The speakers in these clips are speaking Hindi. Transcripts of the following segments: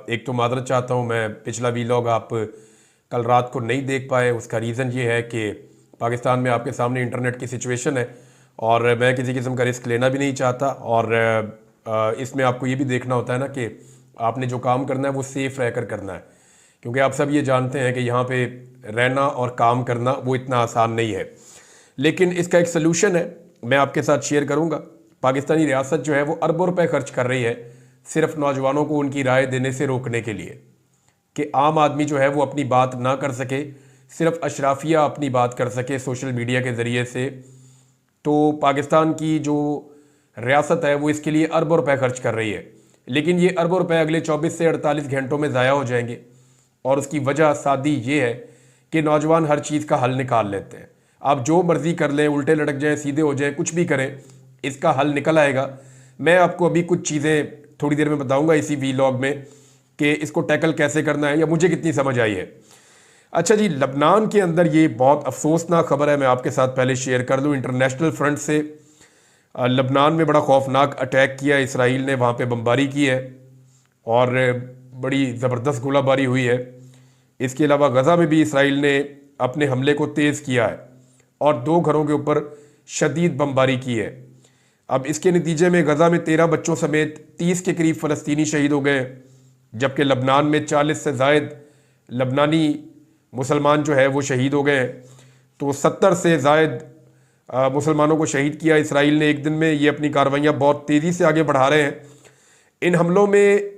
एक तो मादरत चाहता हूँ, मैं पिछला वीलॉग आप कल रात को नहीं देख पाए। उसका रीज़न ये है कि पाकिस्तान में आपके सामने इंटरनेट की सिचुएशन है और मैं किसी किस्म का रिस्क लेना भी नहीं चाहता। और इसमें आपको ये भी देखना होता है ना कि आपने जो काम करना है वो सेफ़ रहकर करना है, क्योंकि आप सब ये जानते हैं कि यहाँ पे रहना और काम करना वो इतना आसान नहीं है। लेकिन इसका एक सलूशन है, मैं आपके साथ शेयर करूँगा। पाकिस्तानी रियासत जो है वो अरबों रुपए खर्च कर रही है सिर्फ नौजवानों को उनकी राय देने से रोकने के लिए, कि आम आदमी जो है वो अपनी बात ना कर सके, सिर्फ अशराफिया अपनी बात कर सके सोशल मीडिया के ज़रिए से। तो पाकिस्तान की जो रियासत है वो इसके लिए अरबों रुपए खर्च कर रही है, लेकिन ये अरबों रुपए अगले 24 से 48 घंटों में ज़ाया हो जाएंगे। और उसकी वजह सादी ये है कि नौजवान हर चीज़ का हल निकाल लेते हैं। आप जो मर्ज़ी कर लें, उल्टे लटक जाएं, सीधे हो जाएं, कुछ भी करें, इसका हल निकल आएगा। मैं आपको अभी कुछ चीज़ें थोड़ी देर में बताऊंगा इसी वीलॉग में कि इसको टैकल कैसे करना है या मुझे कितनी समझ आई है। अच्छा जी, लबनान के अंदर ये बहुत अफसोसनाक खबर है, मैं आपके साथ पहले शेयर कर दूं। इंटरनेशनल फ्रंट से लबनान में बड़ा खौफनाक अटैक किया इसराइल ने, वहाँ पे बमबारी की है और बड़ी ज़बरदस्त गोलाबारी हुई है। इसके अलावा गज़ा में भी इसराइल ने अपने हमले को तेज़ किया है और 2 घरों के ऊपर शदीद बमबारी की है। अब इसके नतीजे में गज़ा में 13 बच्चों समेत 30 के करीब फ़लस्तीनी शहीद हो गए, जबकि लबनान में 40 से ज़ायद लबनानी मुसलमान जो है वो शहीद हो गए। तो 70 से ज़ायद मुसलमानों को शहीद किया इसराइल ने एक दिन में। ये अपनी कार्रवाइयाँ बहुत तेज़ी से आगे बढ़ा रहे हैं। इन हमलों में,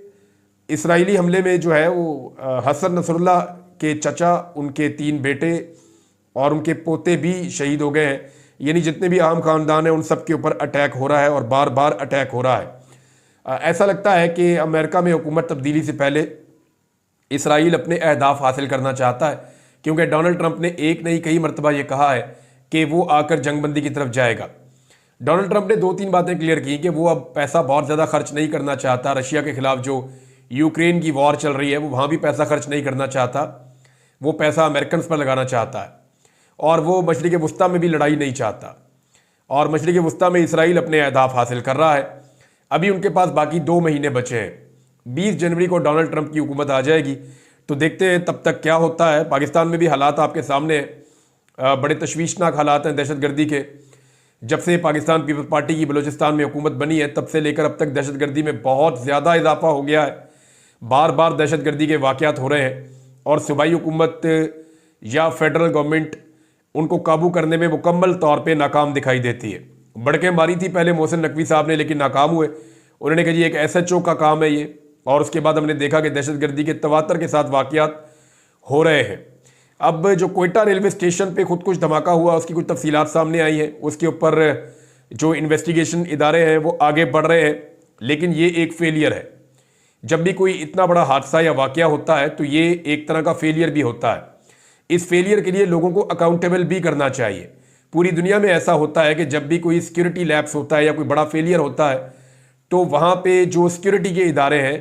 इसराइली हमले में जो है वो हसन नसरुल्लाह के चचा, उनके 3 बेटे और उनके पोते भी शहीद हो गए हैं। यानी जितने भी आम खानदान हैं उन सब के ऊपर अटैक हो रहा है और बार बार अटैक हो रहा है। ऐसा लगता है कि अमेरिका में हुकूमत तब्दीली से पहले इसराइल अपने अहदाफ हासिल करना चाहता है, क्योंकि डोनाल्ड ट्रंप ने एक नहीं कई मरतबा ये कहा है कि वो आकर जंगबंदी की तरफ जाएगा। डोनाल्ड ट्रंप ने 2-3 बातें क्लियर की कि वो अब पैसा बहुत ज़्यादा खर्च नहीं करना चाहता। रशिया के खिलाफ जो यूक्रेन की वॉर चल रही है वो वहाँ भी पैसा खर्च नहीं करना चाहता, वो पैसा अमेरिकन पर लगाना चाहता है। और वो मशरिक़ वस्ता में भी लड़ाई नहीं चाहता, और मशरिक़ वस्ता में इसराइल अपने अहदाफ हासिल कर रहा है। अभी उनके पास बाकी 2 महीने बचे हैं। 20 जनवरी को डोनाल्ड ट्रंप की हुकूमत आ जाएगी, तो देखते हैं तब तक क्या होता है। पाकिस्तान में भी हालात आपके सामने बड़े तशवीशनाक हालात हैं दहशतगर्दी के। जब से पाकिस्तान पीपल्स पार्टी की बलूचिस्तान में हुकूमत बनी है तब से लेकर अब तक दहशतगर्दी में बहुत ज़्यादा इजाफा हो गया है। बार बार दहशतगर्दी के वाक़यात हो रहे हैं और सूबाई हुकूमत या फेडरल गवर्नमेंट उनको काबू करने में मुकम्मल तौर पे नाकाम दिखाई देती है। बड़कें मारी थी पहले मोहसिन नकवी साहब ने, लेकिन नाकाम हुए। उन्होंने कहा जी एक SHO का काम है ये, और उसके बाद हमने देखा कि दहशतगर्दी के तवातर के साथ वाक़यात हो रहे हैं। अब जो कोयटा रेलवे स्टेशन पे खुद कुछ धमाका हुआ, उसकी कुछ तफसीलात सामने आई हैं। उसके ऊपर जो इन्वेस्टिगेशन इदारे हैं वो आगे बढ़ रहे हैं, लेकिन ये एक फेलियर है। जब भी कोई इतना बड़ा हादसा या वाक़या होता है तो ये एक तरह का फेलियर भी होता है। इस फेलियर के लिए लोगों को अकाउंटेबल भी करना चाहिए। पूरी दुनिया में ऐसा होता है कि जब भी कोई सिक्योरिटी लैप्स होता है या कोई बड़ा फेलियर होता है तो वहाँ पे जो सिक्योरिटी के इदारे हैं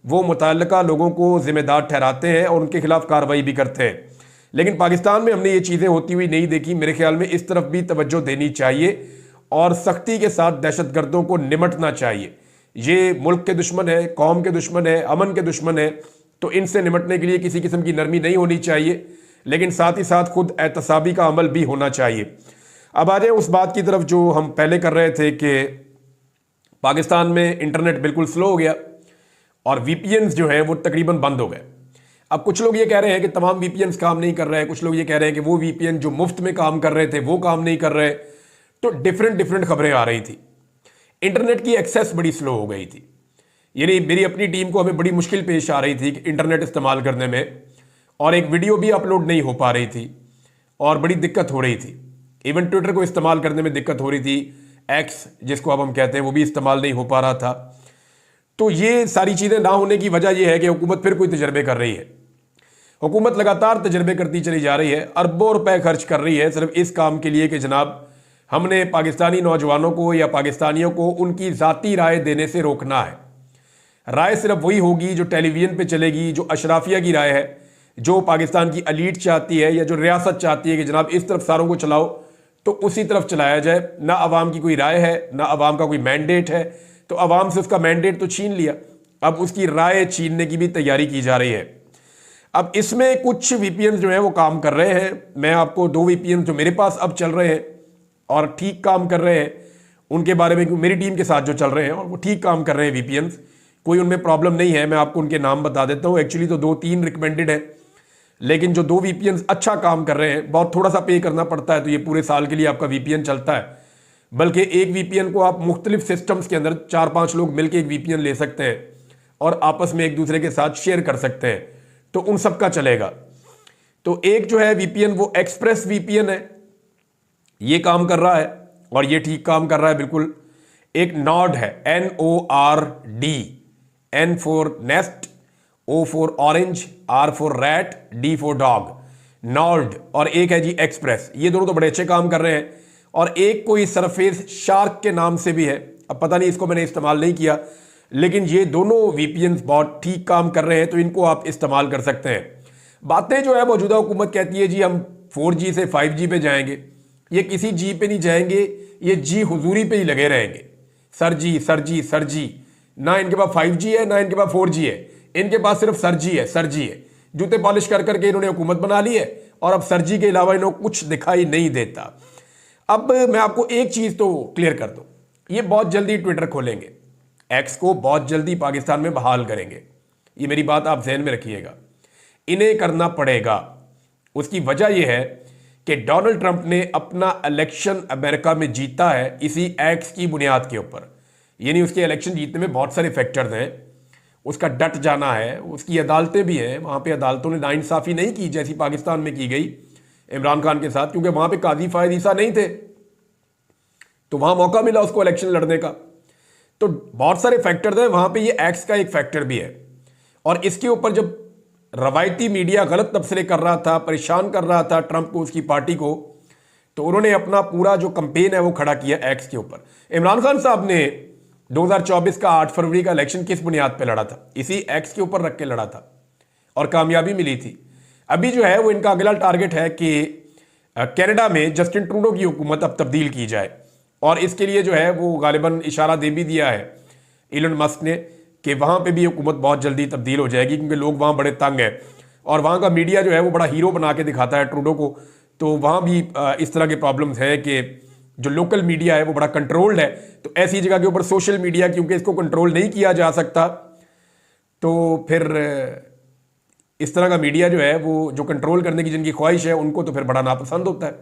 वो मुतल्लिका लोगों को ज़िम्मेदार ठहराते हैं और उनके खिलाफ कार्रवाई भी करते हैं। लेकिन पाकिस्तान में हमने ये चीज़ें होती हुई नहीं देखी। मेरे ख्याल में इस तरफ भी तवज्जो देनी चाहिए और सख्ती के साथ दहशतगर्दों को निमटना चाहिए। ये मुल्क के दुश्मन है, कौम के दुश्मन है, अमन के दुश्मन है, तो इनसे निमटने के लिए किसी किस्म की नरमी नहीं होनी चाहिए, लेकिन साथ ही साथ खुद एहतसाबी का अमल भी होना चाहिए। अब आ जाए उस बात की तरफ जो हम पहले कर रहे थे कि पाकिस्तान में इंटरनेट बिल्कुल स्लो हो गया और VPNs जो है वो तकरीबन बंद हो गए। अब कुछ लोग ये कह रहे हैं कि तमाम VPNs काम नहीं कर रहे हैं, कुछ लोग ये कह रहे हैं कि वो VPN जो मुफ्त में काम कर रहे थे वो काम नहीं कर रहे। तो डिफरेंट खबरें आ रही थी। इंटरनेट की एक्सेस बड़ी स्लो हो गई थी, यानी मेरी अपनी टीम को हमें बड़ी मुश्किल पेश आ रही थी कि इंटरनेट इस्तेमाल करने में, और एक वीडियो भी अपलोड नहीं हो पा रही थी और बड़ी दिक्कत हो रही थी। इवन ट्विटर को इस्तेमाल करने में दिक्कत हो रही थी, X जिसको अब हम कहते हैं, वो भी इस्तेमाल नहीं हो पा रहा था। तो ये सारी चीज़ें ना होने की वजह यह है कि हुकूमत फिर कोई तजर्बे कर रही है। हुकूमत लगातार तजर्बे करती चली जा रही है, अरबों रुपए खर्च कर रही है सिर्फ इस काम के लिए कि जनाब हमने पाकिस्तानी नौजवानों को या पाकिस्तानियों को उनकी ज़ाती राय देने से रोकना है। राय सिर्फ वही होगी जो टेलीविज़न पे चलेगी, जो अशराफिया की राय है, जो पाकिस्तान की अलीट चाहती है या जो रियासत चाहती है कि जनाब इस तरफ सारों को चलाओ, तो उसी तरफ चलाया जाए। ना अवाम की कोई राय है, ना अवाम का कोई मैंडेट है, तो अवाम से उसका मैंडेट तो छीन लिया। अब उसकी राय छीनने की भी तैयारी की जा रही है। अब इसमें कुछ वीपीएन जो है वो काम कर रहे हैं। मैं आपको 2 वीपीएन जो मेरे पास अब चल रहे हैं और ठीक काम कर रहे हैं उनके बारे में, मेरी टीम के साथ जो चल रहे हैं और वो ठीक काम कर रहे हैं वीपीएन, कोई उनमें प्रॉब्लम नहीं है। मैं आपको उनके नाम बता देता हूँ। एक्चुअली तो 2-3 रिकमेंडेड है, लेकिन जो 2 वीपीएन अच्छा काम कर रहे हैं, बहुत थोड़ा सा पे करना पड़ता है तो ये पूरे साल के लिए आपका वीपीएन चलता है। बल्कि एक वीपीएन को आप मुख्तलिफ सिस्टम्स के अंदर 4-5 लोग मिलकर एक वीपीएन ले सकते हैं और आपस में एक दूसरे के साथ शेयर कर सकते हैं, तो उन सब का चलेगा। तो एक जो है वीपीएन वो एक्सप्रेस वीपीएन है, ये काम कर रहा है और ये ठीक काम कर रहा है बिल्कुल। एक नॉर्ड है, NORD, N for nest, O for orange, R for rat, D for dog, Nord. और एक है जी एक्सप्रेस। ये दोनों तो बड़े अच्छे काम कर रहे हैं। और एक कोई सरफेस शार्क के नाम से भी है, अब पता नहीं, इसको मैंने इस्तेमाल नहीं किया, लेकिन ये दोनों वीपीएन बहुत ठीक काम कर रहे हैं, तो इनको आप इस्तेमाल कर सकते हैं। बातें जो है मौजूदा हुकूमत कहती है जी हम 4G से 5G पे जाएंगे। ये किसी जी पे नहीं जाएंगे, ये जी हुजूरी पे ही लगे रहेंगे। सर जी सर जी सर जी, ना इनके पास 5G है ना इनके पास 4G है, इनके पास सिर्फ सर जी है, सर जी है। जूते पॉलिश कर करके इन्होंने हुकूमत बना ली है और अब सर जी के अलावा इन्हों कुछ दिखाई नहीं देता। अब मैं आपको एक चीज तो क्लियर कर दूं, ये बहुत जल्दी ट्विटर खोलेंगे, एक्स को बहुत जल्दी पाकिस्तान में बहाल करेंगे। ये मेरी बात आप ध्यान में रखिएगा, इन्हें करना पड़ेगा। उसकी वजह यह है कि डोनाल्ड ट्रंप ने अपना इलेक्शन अमेरिका में जीता है इसी एक्स की बुनियाद के ऊपर। यानी उसके इलेक्शन जीतने में बहुत सारे फैक्टर्स हैं, उसका डट जाना है, उसकी अदालतें भी हैं। वहाँ पे अदालतों ने नाइंसाफ़ी नहीं की जैसी पाकिस्तान में की गई इमरान खान के साथ, क्योंकि वहाँ पे काजी फायद ईसा नहीं थे, तो वहाँ मौका मिला उसको इलेक्शन लड़ने का। तो बहुत सारे फैक्टर्स हैं वहाँ पे, ये एक्स का एक फैक्टर भी है। और इसके ऊपर जब रवायती मीडिया गलत तबसरे कर रहा था, परेशान कर रहा था ट्रंप को, उसकी पार्टी को, तो उन्होंने अपना पूरा जो कंपेन है वो खड़ा किया एक्स के ऊपर। इमरान खान साहब ने 2024 का 8 फरवरी का इलेक्शन किस बुनियाद पे लड़ा था? इसी एक्स के ऊपर रख के लड़ा था और कामयाबी मिली थी। अभी जो है वो इनका अगला टारगेट है कि कनाडा में जस्टिन ट्रूडो की हुकूमत अब तब्दील की जाए, और इसके लिए जो है वो गालिबन इशारा दे भी दिया है इलन मस्क ने कि वहाँ पे भी हुकूमत बहुत जल्दी तब्दील हो जाएगी, क्योंकि लोग वहाँ बड़े तंग हैं और वहाँ का मीडिया जो है वो बड़ा हीरो बना के दिखाता है ट्रूडो को। तो वहाँ भी इस तरह के प्रॉब्लम्स हैं कि जो लोकल मीडिया है वो बड़ा कंट्रोल्ड है। तो ऐसी जगह के ऊपर सोशल मीडिया, क्योंकि इसको कंट्रोल नहीं किया जा सकता, तो फिर इस तरह का मीडिया जो है वो जो कंट्रोल करने की जिनकी ख्वाहिश है उनको तो फिर बड़ा नापसंद होता है।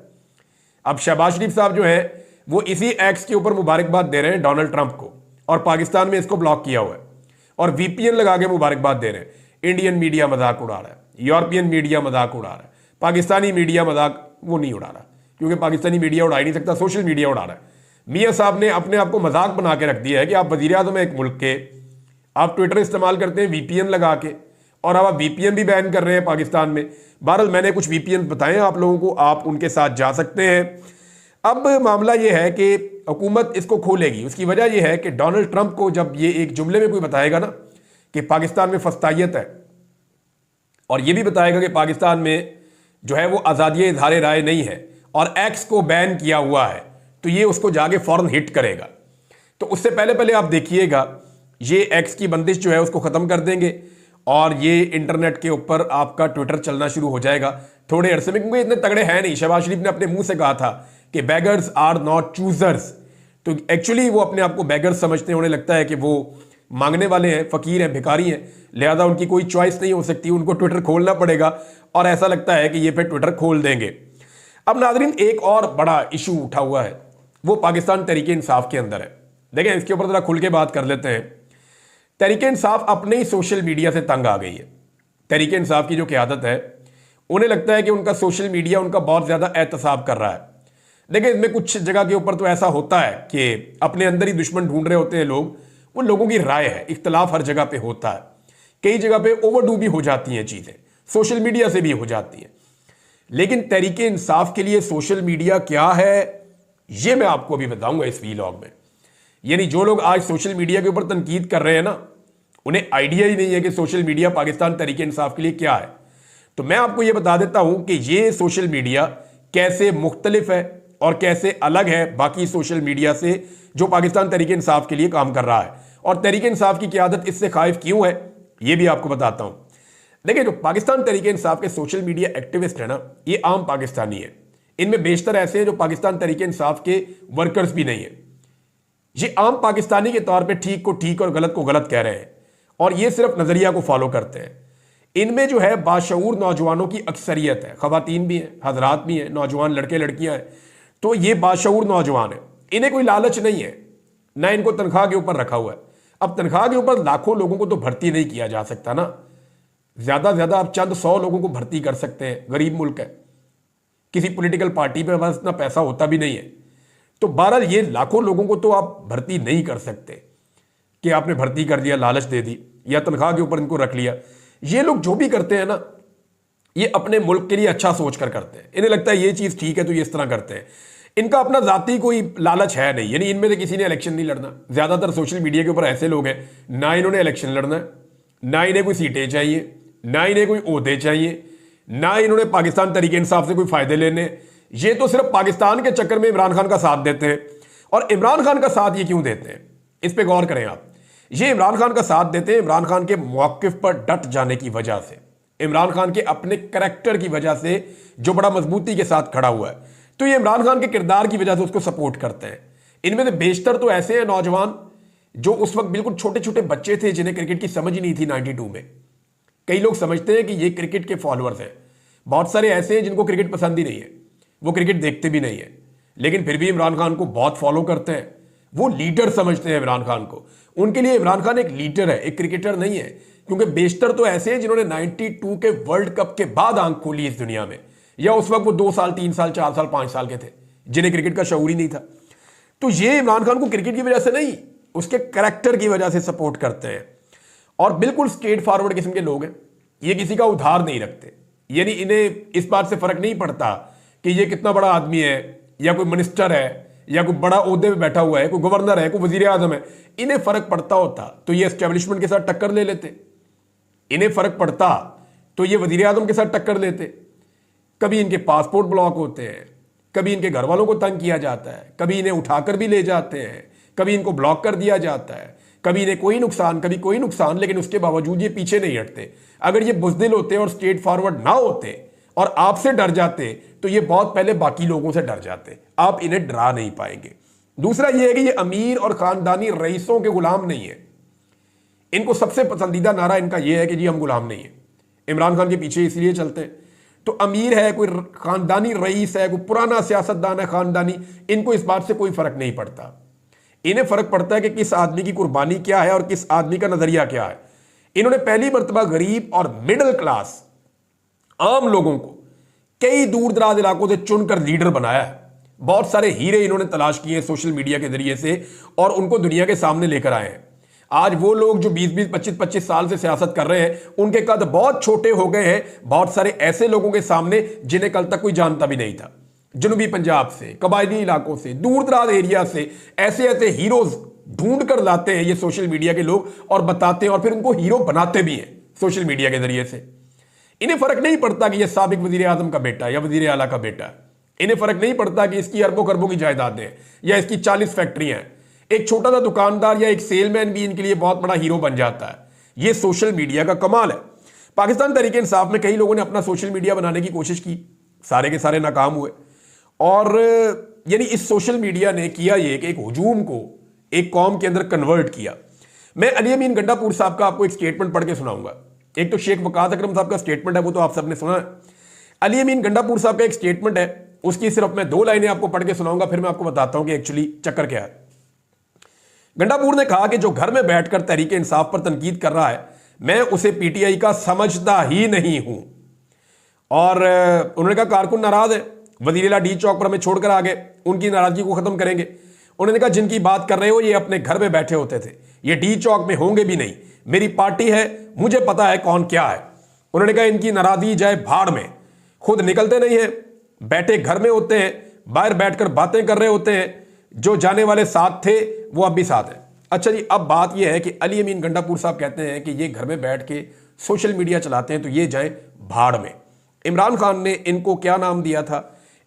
अब शहबाज शरीफ साहब जो है वो इसी एक्स के ऊपर मुबारकबाद दे रहे हैं डोनाल्ड ट्रंप को, और पाकिस्तान में इसको ब्लॉक किया हुआ है और वीपीएन लगा के मुबारकबाद दे रहे हैं। इंडियन मीडिया मजाक उड़ा रहा है, यूरोपियन मीडिया मजाक उड़ा रहा है, पाकिस्तानी मीडिया मजाक वो नहीं उड़ा रहा, क्योंकि पाकिस्तानी मीडिया उड़ा ही नहीं सकता, सोशल मीडिया उड़ा रहा है। मियाँ साहब ने अपने आप को मजाक बना के रख दिया है कि आप वजीर आज़म एक मुल्क के, आप ट्विटर इस्तेमाल करते हैं वीपीएन लगा के, और अब आप वीपीएन भी बैन कर रहे हैं पाकिस्तान में। बहरहाल मैंने कुछ वीपीएन बताए आप लोगों को, आप उनके साथ जा सकते हैं। अब मामला यह है कि हुकूमत इसको खोलेगी। उसकी वजह यह है कि डोनाल्ड ट्रंप को जब ये एक जुमले में कोई बताएगा ना कि पाकिस्तान में फस्तायत है, और ये भी बताएगा कि पाकिस्तान में जो है वो आज़ादी इज़हार राय नहीं है और एक्स को बैन किया हुआ है, तो ये उसको जाके फौरन हिट करेगा। तो उससे पहले पहले आप देखिएगा ये एक्स की बंदिश जो है उसको ख़त्म कर देंगे और ये इंटरनेट के ऊपर आपका ट्विटर चलना शुरू हो जाएगा थोड़े अरसे में, क्योंकि इतने तगड़े हैं नहीं। शहबाज शरीफ ने अपने मुंह से कहा था कि बेगर्स आर नॉट चूजर्स, तो एक्चुअली वो अपने आप को बेगर्स समझते हैं। उन्हें लगता है कि वो मांगने वाले हैं, फकीर हैं, भिखारी हैं, लिहाजा उनकी कोई चॉइस नहीं हो सकती, उनको ट्विटर खोलना पड़ेगा, और ऐसा लगता है कि ये फिर ट्विटर खोल देंगे। अब नाज़रीन एक और बड़ा इशू उठा हुआ है, वो पाकिस्तान तहरीक इंसाफ के अंदर है। देखें इसके ऊपर ज़रा खुल के बात कर लेते हैं। तहरीक इंसाफ अपने ही सोशल मीडिया से तंग आ गई है। तहरीक इंसाफ की जो क़यादत है, उन्हें लगता है कि उनका सोशल मीडिया उनका बहुत ज़्यादा एहतसाब कर रहा है। देखिए इसमें कुछ जगह के ऊपर तो ऐसा होता है कि अपने अंदर ही दुश्मन ढूंढ रहे होते हैं लोग, वो लोगों की राय है, इख्तलाफ हर जगह पे होता है। कई जगह पे ओवरडू भी हो जाती हैं चीज़ें, सोशल मीडिया से भी हो जाती हैं। लेकिन तहरीक इंसाफ के लिए सोशल मीडिया क्या है ये मैं आपको अभी बताऊंगा इस वीलॉग में। यानी जो लोग आज सोशल मीडिया के ऊपर तनकीद कर रहे हैं ना, उन्हें आइडिया ही नहीं है कि सोशल मीडिया पाकिस्तान तहरीक इंसाफ के लिए क्या है। तो मैं आपको ये बता देता हूं कि ये सोशल मीडिया कैसे मुख्तलिफ है और कैसे अलग है बाकी सोशल मीडिया से जो पाकिस्तान तहरीक इंसाफ के लिए काम कर रहा है। और तहरीक इंसाफ की क़यादत इससे खाइफ क्यों है, ये भी आपको बताता हूं। देखिए, जो पाकिस्तान तहरीक इंसाफ के सोशल मीडिया एक्टिविस्ट है ना, ये आम पाकिस्तानी है। इनमें बेशतर ऐसे हैं जो पाकिस्तान तहरीक इंसाफ के वर्कर्स भी नहीं है। ये आम पाकिस्तानी के तौर पे ठीक को ठीक और गलत को गलत कह रहे हैं, और ये सिर्फ नजरिया को फॉलो करते हैं। इनमें जो है बाशऊर नौजवानों की अक्सरियत है, खवातीन भी हैं, हजरात भी हैं, नौजवान लड़के लड़कियां हैं। तो ये बाशऊर नौजवान है, इन्हें कोई लालच नहीं है, ना इनको तनख्वाह के ऊपर रखा हुआ है। अब तनख्वाह के ऊपर लाखों लोगों को तो भर्ती नहीं किया जा सकता ना, ज्यादा ज्यादा आप चंद 100 लोगों को भर्ती कर सकते हैं। गरीब मुल्क है, किसी पॉलिटिकल पार्टी पे बस इतना पैसा होता भी नहीं है। तो बहरहाल ये लाखों लोगों को तो आप भर्ती नहीं कर सकते कि आपने भर्ती कर दिया, लालच दे दी, या तनख्वाह के ऊपर इनको रख लिया। ये लोग जो भी करते हैं ना, ये अपने मुल्क के लिए अच्छा सोच कर करते हैं। इन्हें लगता है ये चीज ठीक है तो ये इस तरह करते हैं। इनका अपना जाती कोई लालच है नहीं, यानी इनमें से किसी ने इलेक्शन नहीं लड़ना। ज्यादातर सोशल मीडिया के ऊपर ऐसे लोग हैं, ना इन्होंने इलेक्शन लड़ना है, ना इन्हें कोई सीटें चाहिए, ना इन्हें कोई ओहदे चाहिए, ना इन्होंने पाकिस्तान तहरीक इंसाफ से कोई फायदे लेने। ये तो सिर्फ पाकिस्तान के चक्कर में इमरान खान का साथ देते हैं। और इमरान खान का साथ ये क्यों देते हैं, इस पे गौर करें आप। ये इमरान खान का साथ देते हैं इमरान खान के मौकिफ पर डट जाने की वजह से, इमरान खान के अपने करैक्टर की वजह से, जो बड़ा मजबूती के साथ खड़ा हुआ है। तो ये इमरान खान के किरदार की वजह से उसको सपोर्ट करते हैं। इनमें से बेशतर तो ऐसे हैं नौजवान जो उस वक्त बिल्कुल छोटे छोटे बच्चे थे, जिन्हें क्रिकेट की समझ ही नहीं थी 92 में। कई लोग समझते हैं कि ये क्रिकेट के फॉलोअर्स हैं। बहुत सारे ऐसे हैं जिनको क्रिकेट पसंद ही नहीं है, वो क्रिकेट देखते भी नहीं है, लेकिन फिर भी इमरान खान को बहुत फॉलो करते हैं। वो लीडर समझते हैं इमरान खान को। उनके लिए इमरान खान एक लीडर है, एक क्रिकेटर नहीं है। क्योंकि बेशतर तो ऐसे हैं जिन्होंने 92 के वर्ल्ड कप के बाद आंख खोली इस दुनिया में, या उस वक्त वो 2 साल 3 साल 4 साल 5 साल के थे, जिन्हें क्रिकेट का शऊर ही नहीं था। तो ये इमरान खान को क्रिकेट की वजह से नहीं, उसके करैक्टर की वजह से सपोर्ट करते हैं। और बिल्कुल स्ट्रेट फॉरवर्ड किस्म के लोग हैं, ये किसी का उधार नहीं रखते। यानी इन्हें इस बात से फर्क नहीं पड़ता कि ये कितना बड़ा आदमी है, या कोई मिनिस्टर है, या कोई बड़ा ओहदे पे बैठा हुआ है, कोई गवर्नर है, कोई वजीर आजम है। इन्हें फर्क पड़ता होता तो ये एस्टेब्लिशमेंट के साथ टक्कर ले लेते। इन्हें फर्क पड़ता तो ये वजीर आजम के साथ टक्कर लेते। कभी इनके पासपोर्ट ब्लॉक होते हैं, कभी इनके घर वालों को तंग किया जाता है, कभी इन्हें उठाकर भी ले जाते हैं, कभी इनको ब्लॉक कर दिया जाता है, कभी इन्हें कोई नुकसान, कभी कोई नुकसान, लेकिन उसके बावजूद ये पीछे नहीं हटते। अगर ये बुज़दिल होते और स्ट्रेट फॉरवर्ड ना होते और आपसे डर जाते तो ये बहुत पहले बाकी लोगों से डर जाते। आप इन्हें डरा नहीं पाएंगे। दूसरा ये है कि ये अमीर और खानदानी रईसों के गुलाम नहीं है। इनको सबसे पसंदीदा नारा इनका यह है कि जी हम गुलाम नहीं है। इमरान खान के पीछे इसलिए चलते हैं। तो अमीर है, कोई खानदानी रईस है, कोई पुराना सियासतदान है खानदानी, इनको इस बात से कोई फर्क नहीं पड़ता। इन्हें फर्क पड़ता है कि किस आदमी की कुर्बानी क्या है और किस आदमी का नजरिया क्या है। इन्होंने पहली मर्तबा गरीब और मिडिल क्लास आम लोगों को कई दूर दराज इलाकों से चुनकर लीडर बनाया है। बहुत सारे हीरे इन्होंने तलाश किए सोशल मीडिया के जरिए से और उनको दुनिया के सामने लेकर आए हैं। आज वो लोग जो 20-20, 25-25 साल से सियासत कर रहे हैं, उनके कद बहुत छोटे हो गए हैं बहुत सारे ऐसे लोगों के सामने जिन्हें कल तक कोई जानता भी नहीं था। जनूबी पंजाब से, कबायली इलाकों से, दूर दराज एरिया से ऐसे ऐसे हीरोज ढूंढ कर लाते हैं ये सोशल मीडिया के लोग और बताते हैं, और फिर उनको हीरो बनाते भी हैं सोशल मीडिया के जरिए से। इन्हें फर्क नहीं पड़ता कि यह साबिक वजीर आजम का बेटा या वजीर आला का बेटा है। इन्हें फर्क नहीं पड़ता कि इसकी अरबों खरबों की जायदादें हैं या इसकी 40 फैक्ट्रियां हैं। एक छोटा सा दुकानदार या एक सेलमैन भी इनके लिए बहुत बड़ा हीरो बन जाता है। यह सोशल मीडिया का कमाल है। पाकिस्तान तहरीक इंसाफ में कई लोगों ने अपना सोशल मीडिया बनाने की कोशिश की, सारे के सारे नाकाम हुए। और यानी इस सोशल मीडिया ने किया ये कि एक हुजूम को एक कौम के अंदर कन्वर्ट किया। मैं अली अमीन गंडापुर साहब का आपको एक स्टेटमेंट पढ़ के सुनाऊंगा। एक तो शेख वकास अकरम साहब का स्टेटमेंट है, वो तो आप सबने सुना है। अली अमीन गंडापुर साहब का एक स्टेटमेंट है, उसकी सिर्फ मैं 2 लाइनें आपको पढ़ के सुनाऊंगा, फिर मैं आपको बताता हूं कि एक्चुअली चक्कर क्या है। गंडापुर ने कहा कि जो घर में बैठकर तहरीक इंसाफ पर तनकीद कर रहा है, मैं उसे पीटीआई का समझता ही नहीं हूं। और उन्होंने कहा कारकुन नाराज है, वजीर डी चौक पर हमें छोड़कर आ गए, उनकी नाराजगी को खत्म करेंगे। उन्होंने कहा जिनकी बात कर रहे हो ये अपने घर में बैठे होते थे, ये डी चौक में होंगे भी नहीं। मेरी पार्टी है, मुझे पता है कौन क्या है। उन्होंने कहा इनकी नाराजगी जाए भाड़ में, खुद निकलते नहीं है, बैठे घर में होते हैं, बाहर बैठकर बातें कर रहे होते हैं। जो जाने वाले साथ थे वो अब भी साथ हैं। अच्छा जी, अब बात यह है कि अली अमीन गंडापुर साहब कहते हैं कि ये घर में बैठ के सोशल मीडिया चलाते हैं, तो ये जाए भाड़ में। इमरान खान ने इनको क्या नाम दिया था?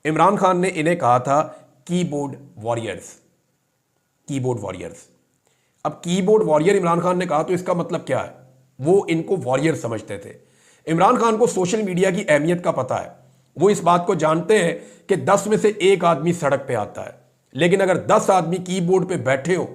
इमरान खान ने इन्हें कहा था कीबोर्ड वॉरियर्स। Keyboard warriors. अब कीबोर्ड वॉरियर इमरान खान ने कहा तो इसका मतलब क्या है? वो इनको वॉरियर समझते थे। इमरान खान को सोशल मीडिया की अहमियत का पता है। वो इस बात को जानते हैं कि 10 में से एक आदमी सड़क पे आता है, लेकिन अगर 10 आदमी कीबोर्ड पे बैठे हो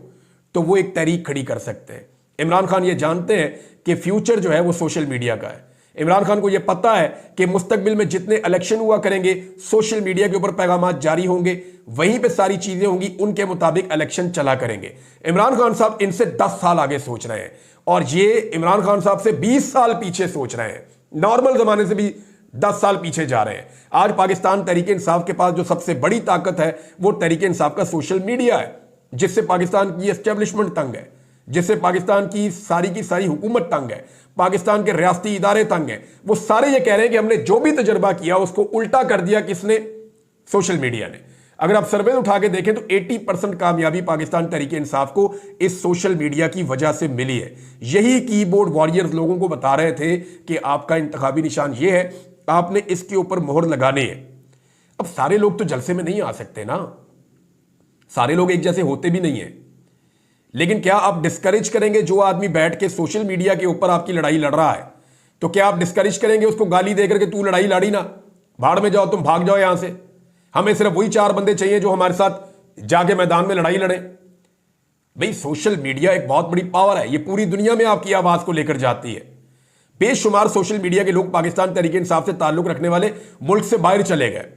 तो वो एक तहरीक खड़ी कर सकते हैं। इमरान खान ये जानते हैं कि फ्यूचर जो है वो सोशल मीडिया का है। इमरान खान को यह पता है कि मुस्तकबिल में जितने इलेक्शन हुआ करेंगे सोशल मीडिया के ऊपर पैगामात जारी होंगे, वहीं पे सारी चीजें होंगी, उनके मुताबिक इलेक्शन चला करेंगे। इमरान खान साहब इनसे 10 साल आगे सोच रहे हैं और ये इमरान खान साहब से 20 साल पीछे सोच रहे हैं। नॉर्मल जमाने से भी 10 साल पीछे जा रहे हैं। आज पाकिस्तान तहरीक इंसाफ के पास जो सबसे बड़ी ताकत है वो तहरीक इंसाफ का सोशल मीडिया है, जिससे पाकिस्तान की एस्टेब्लिशमेंट तंग है, जिससे पाकिस्तान की सारी हुकूमत तंग है, पाकिस्तान के रियासती इदारे तंग हैं। वो सारे ये कह रहे हैं कि हमने जो भी तजर्बा किया उसको उल्टा कर दिया किसने? सोशल मीडिया ने। अगर आप सर्वे उठा के देखें तो 80% कामयाबी पाकिस्तान तहरीक इंसाफ को इस सोशल मीडिया की वजह से मिली है। यही कीबोर्ड वॉरियर्स लोगों को बता रहे थे कि आपका इंतखाबी निशान ये है, आपने इसके ऊपर मोहर लगाने है। अब सारे लोग तो जलसे में नहीं आ सकते ना, सारे लोग एक जैसे होते भी नहीं है। लेकिन क्या आप डिस्करेज करेंगे जो आदमी बैठ के सोशल मीडिया के ऊपर आपकी लड़ाई लड़ रहा है? तो क्या आप डिस्करेज करेंगे उसको गाली देकर के तू लड़ाई लड़ी ना, भाड़ में जाओ, तुम भाग जाओ यहां से, हमें सिर्फ वही 4 बंदे चाहिए जो हमारे साथ जाके मैदान में लड़ाई लड़े? भाई सोशल मीडिया एक बहुत बड़ी पावर है, ये पूरी दुनिया में आपकी आवाज को लेकर जाती है। बेशुमार सोशल मीडिया के लोग पाकिस्तान तहरीक इंसाफ से ताल्लुक रखने वाले मुल्क से बाहर चले गए।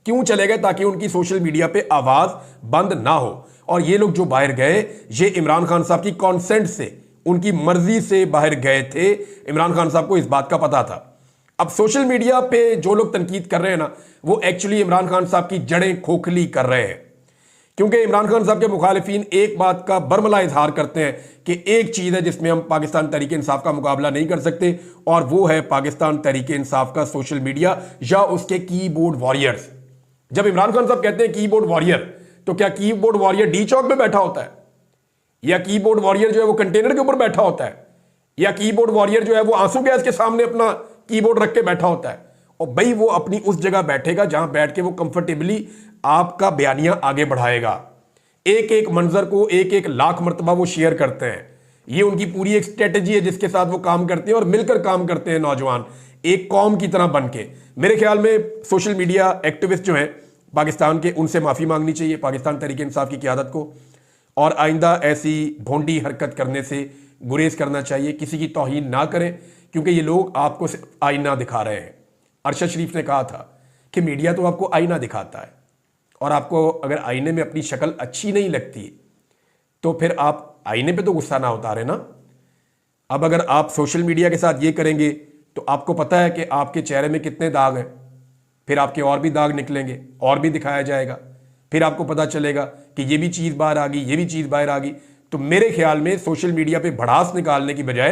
क्यों चले गए? ताकि उनकी सोशल मीडिया पे आवाज बंद ना हो। और ये लोग जो बाहर गए ये इमरान खान साहब की कॉन्सेंट से, उनकी मर्जी से बाहर गए थे। इमरान खान साहब को इस बात का पता था। अब सोशल मीडिया पे जो लोग तनकीद कर रहे हैं ना, वो एक्चुअली इमरान खान साहब की जड़ें खोखली कर रहे हैं। क्योंकि इमरान खान साहब के मुखालिफिन एक बात का बरमला इजहार करते हैं कि एक चीज है जिसमें हम पाकिस्तान तहरीक इंसाफ का मुकाबला नहीं कर सकते, और वो है पाकिस्तान तहरीक इंसाफ का सोशल मीडिया या उसके कीबोर्ड वॉरियर्स। जब इमरान खान साहब कहते हैं कीबोर्ड वॉरियर, तो क्या कीबोर्ड वॉरियर डी चौक पे बैठा होता है, या कीबोर्ड वॉरियर जो है वो कंटेनर के ऊपर बैठा होता है, या कीबोर्ड वॉरियर जो है वो आंसू गैस के सामने अपना कीबोर्ड रख के बैठा होता है? और भाई वो अपनी उस जगह बैठेगा जहां बैठ के वो कंफर्टेबली आपका बयानिया आगे बढ़ाएगा। एक एक मंजर को एक एक लाख मरतबा वो शेयर करते हैं। ये उनकी पूरी एक स्ट्रेटेजी है जिसके साथ वो काम करते हैं और मिलकर काम करते हैं नौजवान, एक कौम की तरह बन के। मेरे ख्याल में सोशल मीडिया एक्टिविस्ट जो हैं पाकिस्तान के, उनसे माफी मांगनी चाहिए पाकिस्तान तहरीक इंसाफ की क़यादत को, और आइंदा ऐसी भोंडी हरकत करने से गुरेज करना चाहिए। किसी की तौहीन ना करें, क्योंकि ये लोग आपको सिर्फ आईना दिखा रहे हैं। अरशद शरीफ ने कहा था कि मीडिया तो आपको आईना दिखाता है, और आपको अगर आईने में अपनी शक्ल अच्छी नहीं लगती तो फिर आप आईने पे तो गुस्सा ना उतारे ना। अब अगर आप सोशल मीडिया के साथ ये करेंगे तो आपको पता है कि आपके चेहरे में कितने दाग हैं, फिर आपके और भी दाग निकलेंगे, और भी दिखाया जाएगा, फिर आपको पता चलेगा कि ये भी चीज़ बाहर आ गई, ये भी चीज़ बाहर आ गई। तो मेरे ख्याल में सोशल मीडिया पे भड़ास निकालने की बजाय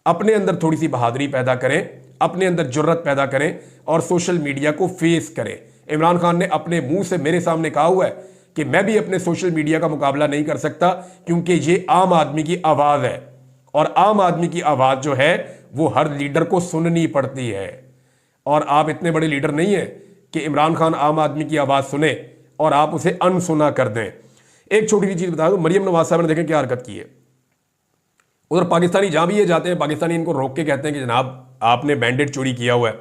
अपने अंदर थोड़ी सी बहादुरी पैदा करें, अपने अंदर जुर्रत पैदा करें और सोशल मीडिया को फेस करें। इमरान खान ने अपने मुंह से मेरे सामने कहा हुआ है कि मैं भी अपने सोशल मीडिया का मुकाबला नहीं कर सकता, क्योंकि ये आम आदमी की आवाज़ है, और आम आदमी की आवाज़ जो है वो हर लीडर को सुननी पड़ती है। और आप इतने बड़े लीडर नहीं है कि इमरान खान आम आदमी की आवाज़ सुने और आप उसे अनसुना कर दें। एक छोटी सी चीज़ बता दूं, मरियम नवाज साहब ने देखें क्या हरकत की है। उधर पाकिस्तानी जहां भी ये जाते हैं, पाकिस्तानी इनको रोक के कहते हैं कि जनाब आपने मैंडेट चोरी किया हुआ है।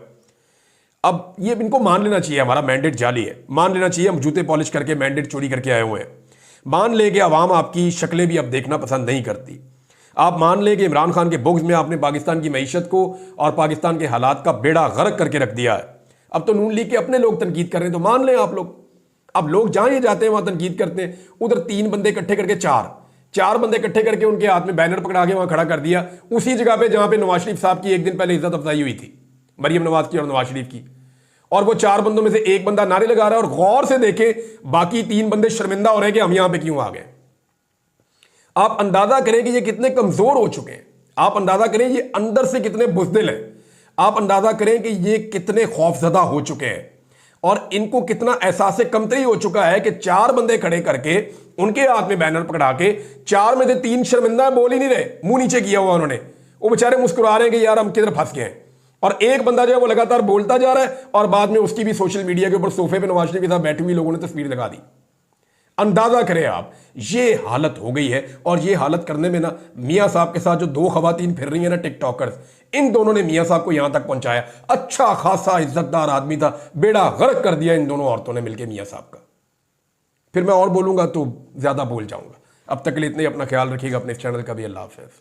अब ये इनको मान लेना चाहिए हमारा मैंडेट जाली है, मान लेना चाहिए हम जूते पॉलिश करके मैंडेट चोरी करके आए हुए हैं। मान ले कि अवाम आपकी शक्लें भी अब देखना पसंद नहीं करती। आप मान लें कि इमरान खान के बुग़्ज़ में आपने पाकिस्तान की मईशत को और पाकिस्तान के हालात का बेड़ा गर्क करके रख दिया है। अब तो नून लीग के अपने लोग तनकीद कर रहे हैं, तो मान लें आप लोग। अब लोग जहां ये जाते हैं वहां तनकीद करते हैं। उधर 3 बंदे इकट्ठे करके चार बंदे इकट्ठे करके उनके हाथ में बैनर पकड़ा के वहां खड़ा कर दिया, उसी जगह पे जहां पे नवाज शरीफ साहब की एक दिन पहले इज्जत अफजाई हुई थी, मरियम नवाज की और नवाज शरीफ की। और वो 4 बंदों में से एक बंदा नारे लगा रहा है, और गौर से देखे बाकी 3 बंदे शर्मिंदा हो रहे हैं कि हम यहां पे क्यों आ गए। आप अंदाजा करें कि ये कितने कमजोर हो चुके हैं, आप अंदाजा करें ये अंदर से कितने बुज़दिल हैं, आप अंदाजा करें कि ये कितने खौफजदा हो चुके हैं, और इनको कितना एहसास कमतरी हो चुका है कि 4 बंदे खड़े करके उनके हाथ में बैनर पकड़ा के 4 में से 3 शर्मिंदा बोल ही नहीं रहे, मुंह नीचे किया हुआ उन्होंने, वो बेचारे मुस्कुरा रहे हैं कि यार हम किधर फंस गए हैं। और एक बंदा जो है वो लगातार बोलता जा रहा है, और बाद में उसकी भी सोशल मीडिया के ऊपर सोफे पे नवाज शरीफ के साथ बैठी हुई लोगों ने तस्वीर लगा दी। अंदाजा करें आप, ये हालत हो गई है। और ये हालत करने में ना मियां साहब के साथ जो दो खवातीन फिर रही है ना टिकटॉकर्स, इन दोनों ने मियां साहब को यहां तक पहुंचाया। अच्छा खासा इज्जतदार आदमी था, बेड़ा गर्क कर दिया इन दोनों औरतों ने मिलकर मियां साहब का। फिर मैं और बोलूंगा तो ज्यादा बोल जाऊंगा। अब तक के लिए इतने, अपना ख्याल रखिएगा, अपने इस चैनल का भी। अल्लाह हाफ़िज़।